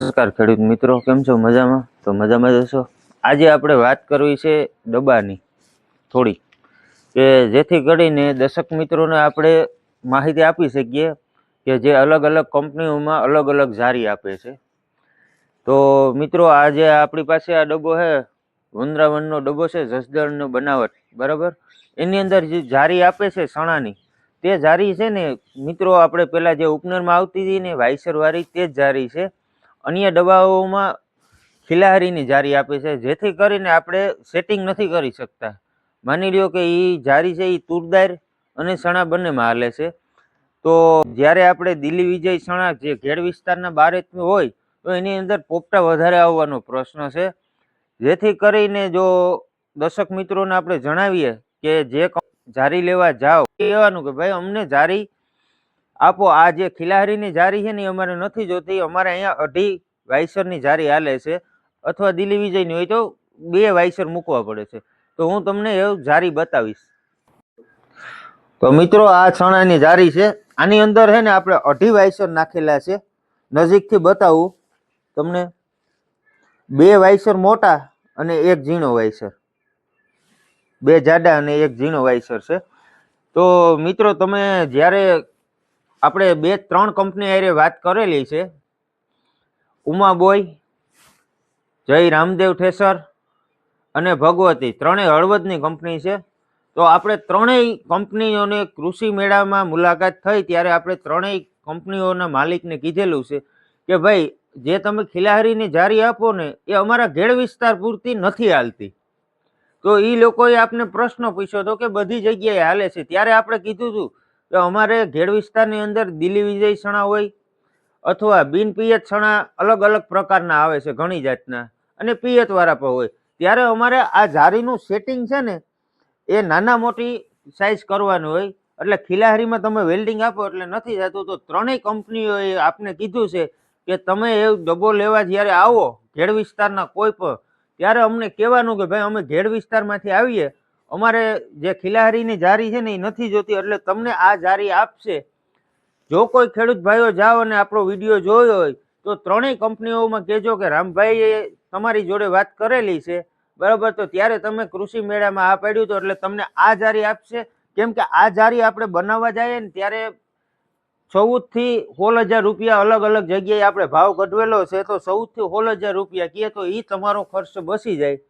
નમસ્કાર ખેડૂત મિત્રો, કેમ છો? મજામાં? તો મજામાં જ હશો. આજે આપણે વાત કરવી છે દબાની થોડી, કે જેથી કરીને દર્શક મિત્રોને આપણે માહિતી આપી શકીએ કે જે અલગ અલગ કંપનીઓમાં અલગ અલગ જારી આપે છે. તો મિત્રો, આજે આપણી પાસે આ ડબ્બો છે, વૃંદાવનનો ડબ્બો છે, જસદણનો બનાવટ, બરાબર. એની અંદર જે જારી આપે છે સણાની, તે જારી છે ને મિત્રો, આપણે પેલા જે ઉપનરમાં આવતી હતી ને વાઇસર વાળી, તે જ જારી છે. અન્ય દવાઓમાં ખિલાહારીની જારી આપે છે, જેથી કરીને આપણે સેટિંગ નથી કરી શકતા. માની લ્યો કે એ જારી છે એ તુરદાર અને સણા બંનેમાં હાલે છે. તો જ્યારે આપણે દિલ્હી વિજય સણા જે ઘેડ વિસ્તારના બારે હોય તો એની અંદર પોપટા વધારે આવવાનો પ્રશ્ન છે. જેથી કરીને જો દર્શક મિત્રોને આપણે જણાવીએ કે જે જારી લેવા જાઓ એ કહેવાનું કે ભાઈ અમને જારી આપો. આ જે ખિલાહારીની જારી છે ને એ અમારે નથી જોતી, અમારે અહીંયા 2.5 વાઇસરની જારી હાલે છે, અથવા દિલ્હી વિજયની હોય તો 2 વાઇસર મૂકવા પડે છે. તો હું તમને એવું જારી બતાવીશ. તો મિત્રો, આ ચણાની જારી છે. આની અંદર છે ને આપણે 2.5 વાઇસર નાખેલા છે. નજીકથી બતાવું તમને. 2 વાઇસર મોટા અને 1 ઝીણો વાઇસર, 2 જાડા અને 1 ઝીણો વાઇસર છે. તો મિત્રો, તમે જ્યારે આપણે 2-3 કંપની હારે વાત કરેલી છે, ઉમાબોય, જય રામદેવ ઠેસર અને ભગવતી, ત્રણેય હળવદની કંપની છે. તો આપણે ત્રણેય કંપનીઓને કૃષિ મેળામાં મુલાકાત થઈ ત્યારે આપણે ત્રણેય કંપનીઓના માલિકને કીધેલું છે કે ભાઈ જે તમે ખિલાહારીની જારી આપો ને એ અમારા ઘેડ વિસ્તાર પૂરતી નથી હાલતી. તો એ લોકોએ આપને પ્રશ્ન પૂછ્યો હતો કે બધી જગ્યાએ હાલે છે. ત્યારે આપણે કીધું હતું કે અમારે ઘેડ વિસ્તારની અંદર દિલ્હી વિજય સણા હોય અથવા બિન પિયત સણા અલગ અલગ પ્રકારના આવે છે, ઘણી જાતના, અને પિયત વાળા પણ હોય. ત્યારે અમારે આ જારીનું સેટિંગ છે ને એ નાના મોટી સાઇઝ કરવાનું હોય. એટલે ખિલાહારીમાં તમે વેલ્ડિંગ આપો એટલે નથી થતું. તો ત્રણેય કંપનીઓએ આપને કીધું છે કે તમે એ ડબ્બો લેવા જ્યારે આવો ઘેડ વિસ્તારના કોઈ પણ, ત્યારે અમને કહેવાનું કે ભાઈ અમે ઘેડ વિસ્તારમાંથી આવીએ, અમારે જે ખિલાહારીની જારી છે ને એ નથી જોતી, એટલે તમને આ જારી આપશે. જો કોઈ ખેડૂત ભાઈઓ જાઓ અને આપણો વિડીયો જોયો હોય તો ત્રણેય કંપનીઓમાં કહેજો કે રામભાઈએ તમારી જોડે વાત કરેલી છે, બરાબર. તો ત્યારે તમે કૃષિ મેળામાં આ પાડ્યું હતું એટલે તમને આ જારી આપશે. કેમ કે આ જારી આપણે બનાવવા જઈએ ને ત્યારે 14 થી 16,000 રૂપિયા અલગ અલગ જગ્યાએ આપણે ભાવ ગઢવેલો છે. તો 14 થી 16,000 રૂપિયા કહે તો એ તમારો ખર્ચ બસી જાય.